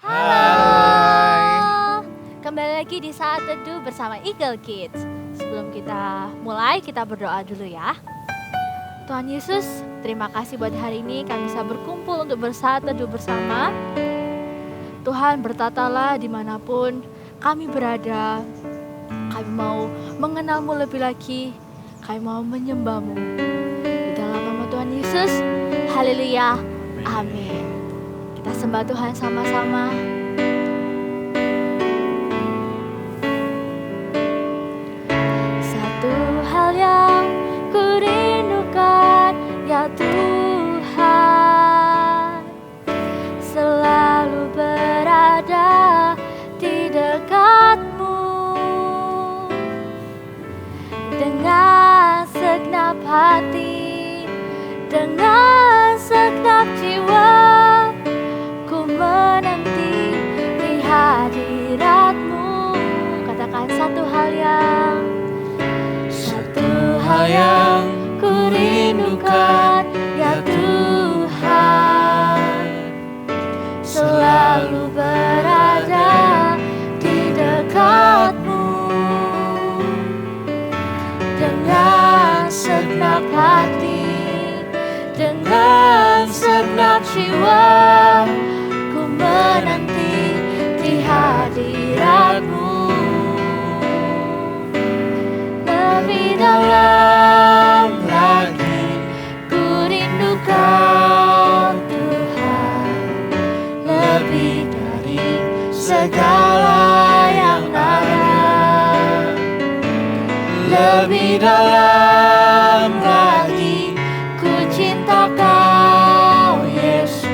Halo, kembali lagi di Saat Teduh bersama Eagle Kids. Sebelum kita mulai, kita berdoa dulu ya. Tuhan Yesus, terima kasih buat hari ini kami bisa berkumpul untuk bersaat teduh bersama. Tuhan, bertatalah dimanapun kami berada. Kami mau mengenalmu lebih lagi, kami mau menyembahmu. Di dalam nama Tuhan Yesus, haleluya, amin. Kita sembah Tuhan sama-sama. Satu hal yang ku rindukan, ya Tuhan, selalu berada di dekat-Mu. Dengan segenap hati, dengan segenap jiwa, menanti di hadirat-Mu. Katakan satu hal yang ku rindukan, ya Tuhan, selalu berada di dekat-Mu. Dengan segenap hati, dengan segenap jiwa, menanti di hadirat-Mu. Lebih dalam lagi ku rindu Kau Tuhan, lebih dari segala yang ada. Lebih dalam lagi ku cinta Kau Yesus.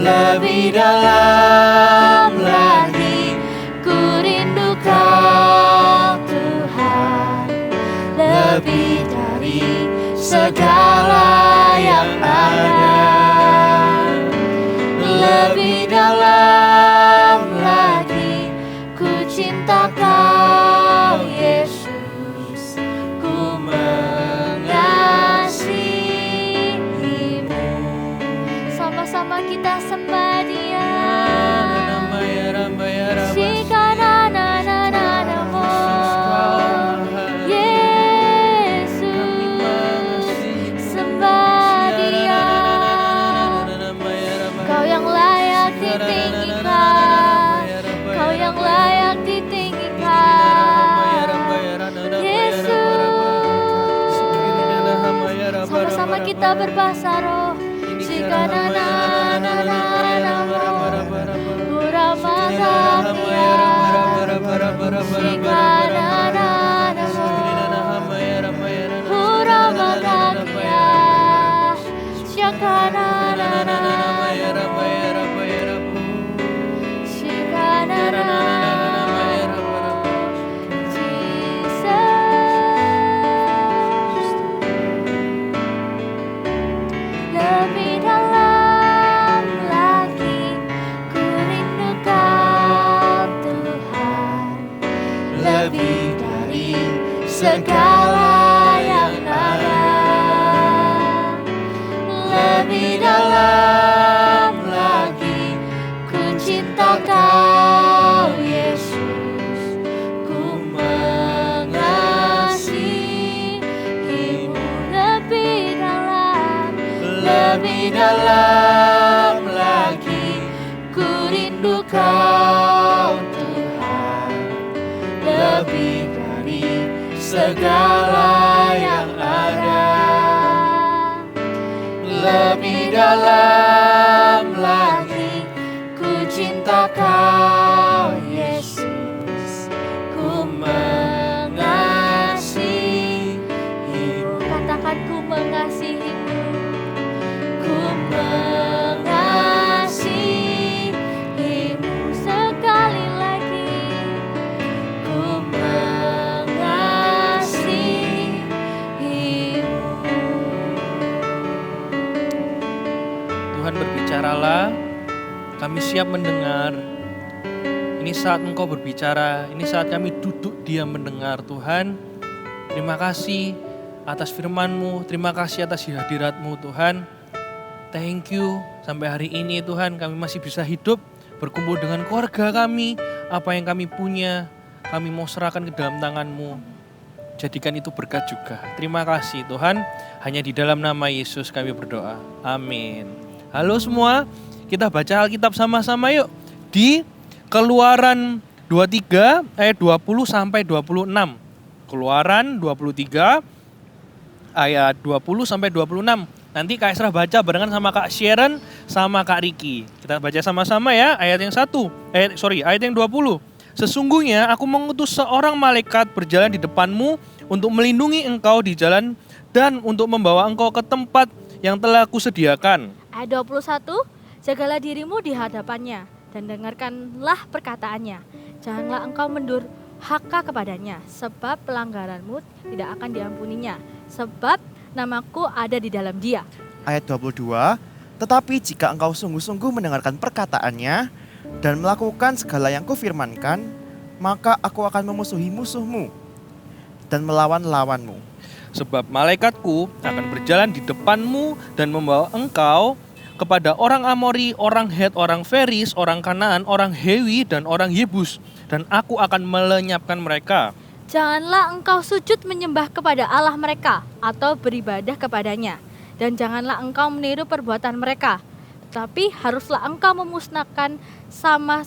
Lebih dalam lagi ku rindu Kau Tuhan, lebih dari segala yang ada. Lebih dalam lagi ku cinta Kau Yesus, ku mengasihi-Mu. Sama-sama kita sembah Dia. Yesus, sembah Dia. Kau yang layak ditinggikan, Kau yang layak ditinggikan. Yesus, sama-sama kita berbahasa roh. Lebih dalam lagi ku rindu Kau Tuhan, lebih dari segala yang ada. Lebih dalam lagi ku cinta Kau Yesus, ku mengasihi-Mu. Lebih dalam lagi ku rindu Kau Tuhan, lebih dari segala yang ada. Lebih dalam lagi ku cinta Kau Yesus, ku mengasihi-Mu. Katakan ku mengasihi-Mu. Mengasihi-Mu sekali lagi, ku mengasihi-Mu. Tuhan, berbicaralah, kami siap mendengar. Ini saat Engkau berbicara, ini saat kami duduk diam mendengar. Tuhan, terima kasih atas firman-Mu, terima kasih atas hadirat-Mu Tuhan. Thank you, sampai hari ini Tuhan kami masih bisa hidup, berkumpul dengan keluarga kami, apa yang kami punya, kami mau serahkan ke dalam tangan-Mu. Jadikan itu berkat juga. Terima kasih Tuhan, hanya di dalam nama Yesus kami berdoa. Amin. Halo semua, kita baca Alkitab sama-sama yuk. Di Keluaran 23 ayat 20 sampai 26. Keluaran 23 ayat 20 sampai 26. Nanti Kak Esra baca barengan sama Kak Sharon sama Kak Riki. Kita baca sama-sama ya, ayat yang 20. Sesungguhnya aku mengutus seorang malaikat berjalan di depanmu untuk melindungi engkau di jalan dan untuk membawa engkau ke tempat yang telah kusediakan. Ayat 21, jagalah dirimu di hadapannya dan dengarkanlah perkataannya. Janganlah engkau mendurhaka kepadanya, sebab pelanggaranmu tidak akan diampuninya, sebab namaku ada di dalam dia. Ayat 22, tetapi jika engkau sungguh-sungguh mendengarkan perkataannya dan melakukan segala yang kufirmankan, maka aku akan memusuhi musuhmu dan melawan lawanmu. Sebab malaikatku akan berjalan di depanmu dan membawa engkau kepada orang Amori, orang Het, orang Feris, orang Kanaan, orang Hewi, dan orang Yebus. Dan aku akan melenyapkan mereka. Janganlah engkau sujud menyembah kepada Allah mereka atau beribadah kepadanya. Dan janganlah engkau meniru perbuatan mereka. Tetapi haruslah engkau memusnahkan sama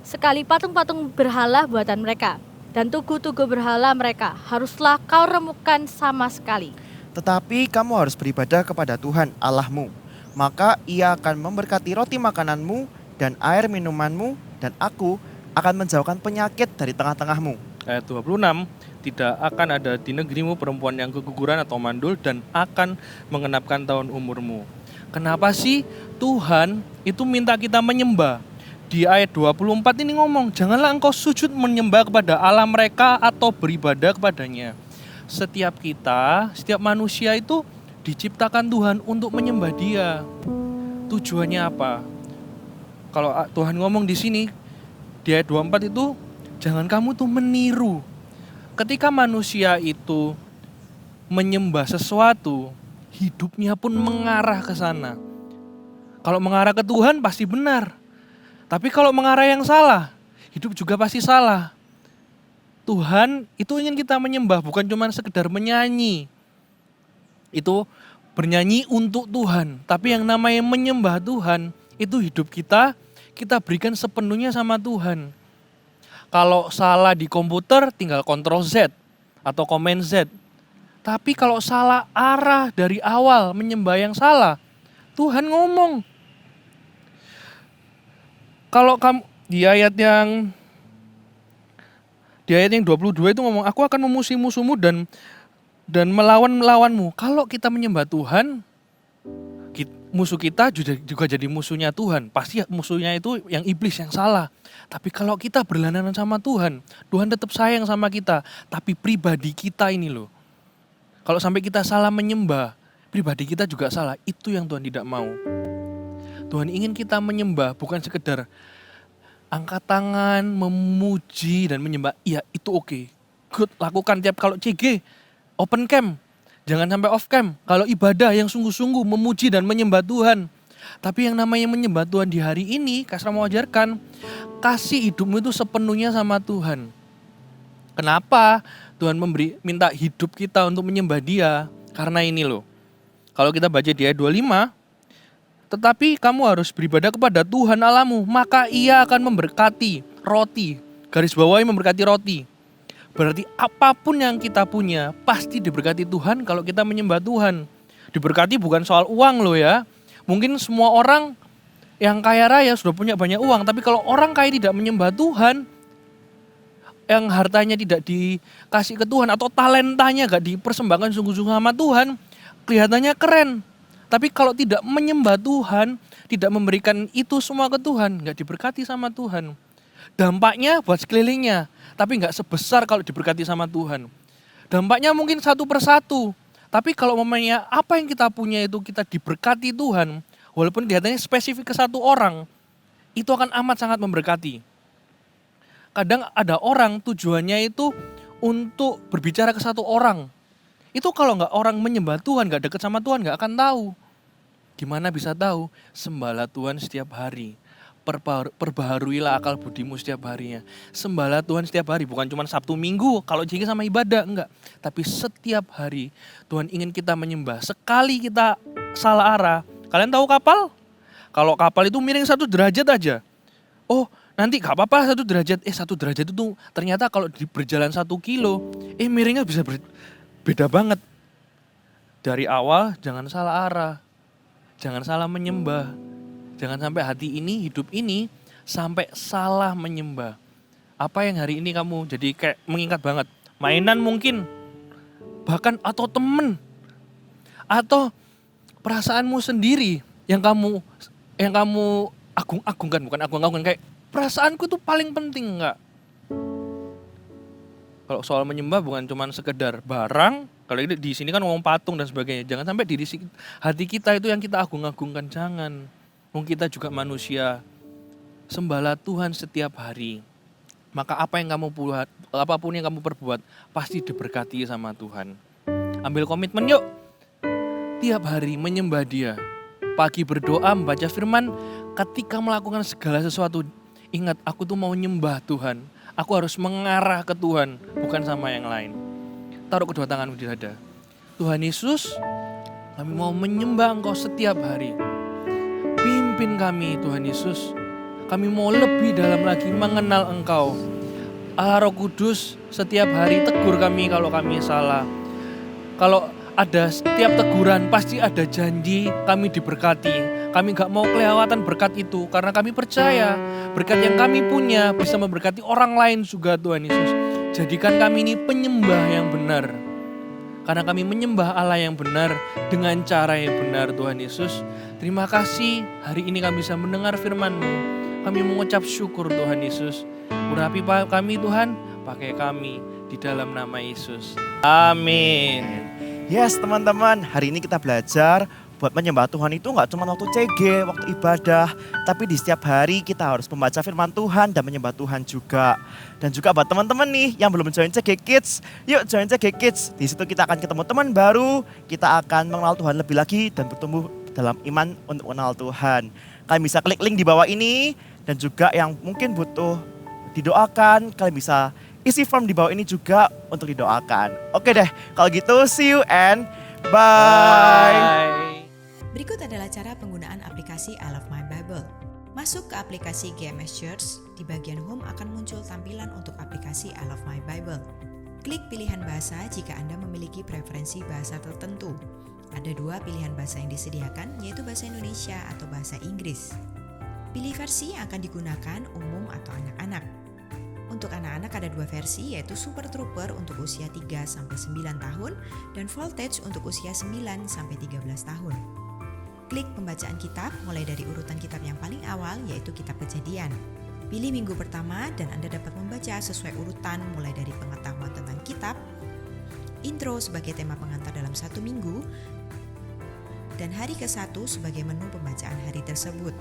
sekali patung-patung berhala buatan mereka. Dan tugu-tugu berhala mereka haruslah kau remukkan sama sekali. Tetapi kamu harus beribadah kepada Tuhan Allahmu. Maka ia akan memberkati roti makananmu dan air minumanmu, dan aku akan menjauhkan penyakit dari tengah-tengahmu. Ayat 26, tidak akan ada di negerimu perempuan yang keguguran atau mandul dan akan mengenapkan tahun umurmu. Kenapa sih Tuhan itu minta kita menyembah? Di ayat 24 ini ngomong, janganlah engkau sujud menyembah kepada Allah mereka atau beribadah kepadanya. Setiap kita, setiap manusia itu diciptakan Tuhan untuk menyembah Dia. Tujuannya apa? Kalau Tuhan ngomong di sini di ayat 24 itu, jangan kamu tuh meniru. Ketika manusia itu menyembah sesuatu, hidupnya pun mengarah ke sana. Kalau mengarah ke Tuhan pasti benar. Tapi kalau mengarah yang salah, hidup juga pasti salah. Tuhan itu ingin kita menyembah, bukan cuma sekedar menyanyi. Itu bernyanyi untuk Tuhan, tapi yang namanya menyembah Tuhan itu hidup kita berikan sepenuhnya sama Tuhan. Kalau salah di komputer tinggal Ctrl Z atau Command Z. Tapi kalau salah arah dari awal menyembah yang salah, Tuhan ngomong. Kalau kamu di ayat yang 22 itu ngomong, aku akan memusuhi musuhmu dan melawan-melawanmu. Kalau kita menyembah Tuhan, musuh kita juga jadi musuhnya Tuhan. Pasti musuhnya itu yang iblis, yang salah. Tapi kalau kita berlangganan sama Tuhan, Tuhan tetap sayang sama kita. Tapi pribadi kita ini loh, kalau sampai kita salah menyembah, pribadi kita juga salah. Itu yang Tuhan tidak mau. Tuhan ingin kita menyembah, bukan sekedar angkat tangan, memuji dan menyembah. Iya, itu oke. Good, lakukan tiap kalau CG. Open cam, jangan sampai off cam. Kalau ibadah yang sungguh-sungguh memuji dan menyembah Tuhan. Tapi yang namanya menyembah Tuhan di hari ini, Kak Esra mau ajarkan, kasih hidupmu itu sepenuhnya sama Tuhan. Kenapa Tuhan minta hidup kita untuk menyembah Dia? Karena ini loh. Kalau kita baca di ayat 25, tetapi kamu harus beribadah kepada Tuhan Allahmu, maka Ia akan memberkati roti. Garis bawahi memberkati roti. Berarti apapun yang kita punya pasti diberkati Tuhan kalau kita menyembah Tuhan. Diberkati bukan soal uang loh ya. Mungkin semua orang yang kaya raya sudah punya banyak uang, tapi kalau orang kaya tidak menyembah Tuhan, yang hartanya tidak dikasih ke Tuhan atau talentanya gak dipersembahkan sungguh-sungguh sama Tuhan, kelihatannya keren. Tapi kalau tidak menyembah Tuhan, tidak memberikan itu semua ke Tuhan, gak diberkati sama Tuhan. Dampaknya buat sekelilingnya, tapi gak sebesar kalau diberkati sama Tuhan. Dampaknya mungkin satu persatu. Tapi kalau momennya apa yang kita punya itu kita diberkati Tuhan, walaupun kelihatannya spesifik ke satu orang, itu akan amat sangat memberkati. Kadang ada orang tujuannya itu untuk berbicara ke satu orang. Itu kalau nggak orang menyembah Tuhan, nggak deket sama Tuhan, nggak akan tahu. Gimana bisa tahu? Sembahlah Tuhan setiap hari. Perbaharuilah akal budimu setiap harinya. Sembahlah Tuhan setiap hari, bukan cuma Sabtu Minggu kalau jadi sama ibadah, enggak. Tapi setiap hari Tuhan ingin kita menyembah. Sekali kita salah arah, kalian tahu kapal? Kalau kapal itu miring 1 derajat aja. Oh, nanti gak apa-apa 1 derajat. 1 derajat itu ternyata kalau berjalan 1 kilo, miringnya bisa beda banget. Dari awal jangan salah arah. Jangan salah menyembah. Jangan sampai hati ini, hidup ini sampai salah menyembah. Apa yang hari ini kamu jadi kayak mengingat banget? Mainan mungkin, bahkan atau temen, atau perasaanmu sendiri yang kamu agung-agungkan, bukan agung-agungkan, kayak perasaanku tuh paling penting enggak? Kalau soal menyembah bukan cuma sekedar barang, kalau di sini kan ngomong patung dan sebagainya. Jangan sampai hati kita itu yang kita agung-agungkan, jangan. Mungkin kita juga manusia. Sembahlah Tuhan setiap hari. Maka apa yang kamu buat, apapun yang kamu perbuat, pasti diberkati sama Tuhan. Ambil komitmen yuk. Tiap hari menyembah Dia. Pagi berdoa, membaca firman. Ketika melakukan segala sesuatu, ingat aku tuh mau nyembah Tuhan. Aku harus mengarah ke Tuhan, bukan sama yang lain. Taruh kedua tanganmu di dada. Tuhan Yesus, kami mau menyembah Engkau setiap hari. Pimpin kami Tuhan Yesus. Kami mau lebih dalam lagi mengenal Engkau. Allah Roh Kudus, setiap hari tegur kami kalau kami salah. Kalau ada setiap teguran pasti ada janji kami diberkati. Kami gak mau kelewatan berkat itu karena kami percaya berkat yang kami punya bisa memberkati orang lain juga Tuhan Yesus. Jadikan kami ini penyembah yang benar. Karena kami menyembah Allah yang benar dengan cara yang benar Tuhan Yesus. Terima kasih hari ini kami bisa mendengar firman-Mu. Kami mengucap syukur Tuhan Yesus. Urapi kami Tuhan, pakai kami di dalam nama Yesus. Amin. Yes teman-teman, hari ini kita belajar buat menyembah Tuhan itu nggak cuma waktu CG, waktu ibadah. Tapi di setiap hari kita harus membaca firman Tuhan dan menyembah Tuhan juga. Dan juga buat teman-teman nih yang belum join CG Kids, yuk join CG Kids. Di situ kita akan ketemu teman baru, kita akan mengenal Tuhan lebih lagi dan bertumbuh dalam iman untuk mengenal Tuhan. Kalian bisa klik link di bawah ini dan juga yang mungkin butuh didoakan, kalian bisa isi form di bawah ini juga untuk didoakan. Oke deh, kalau gitu see you and bye. Berikut adalah cara penggunaan aplikasi I Love My Bible. Masuk ke aplikasi GMS Church, di bagian home akan muncul tampilan untuk aplikasi I Love My Bible. Klik pilihan bahasa jika Anda memiliki preferensi bahasa tertentu. Ada 2 pilihan bahasa yang disediakan, yaitu bahasa Indonesia atau bahasa Inggris. Pilih versi yang akan digunakan umum atau anak-anak. Untuk anak-anak ada 2 versi, yaitu Super Trooper untuk usia 3-9 tahun dan Voltage untuk usia 9-13 tahun. Klik pembacaan kitab mulai dari urutan kitab yang paling awal, yaitu kitab Kejadian. Pilih minggu pertama dan Anda dapat membaca sesuai urutan mulai dari pengetahuan tentang kitab, intro sebagai tema pengantar dalam 1 minggu, dan hari ke-1 sebagai menu pembacaan hari tersebut.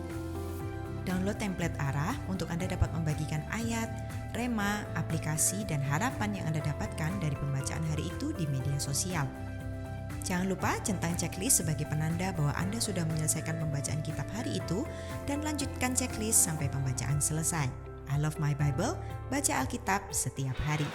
Download template arah untuk Anda dapat membagikan ayat, rema, aplikasi, dan harapan yang Anda dapatkan dari pembacaan hari itu di media sosial. Jangan lupa centang checklist sebagai penanda bahwa Anda sudah menyelesaikan pembacaan kitab hari itu dan lanjutkan checklist sampai pembacaan selesai. I Love My Bible, baca Alkitab setiap hari.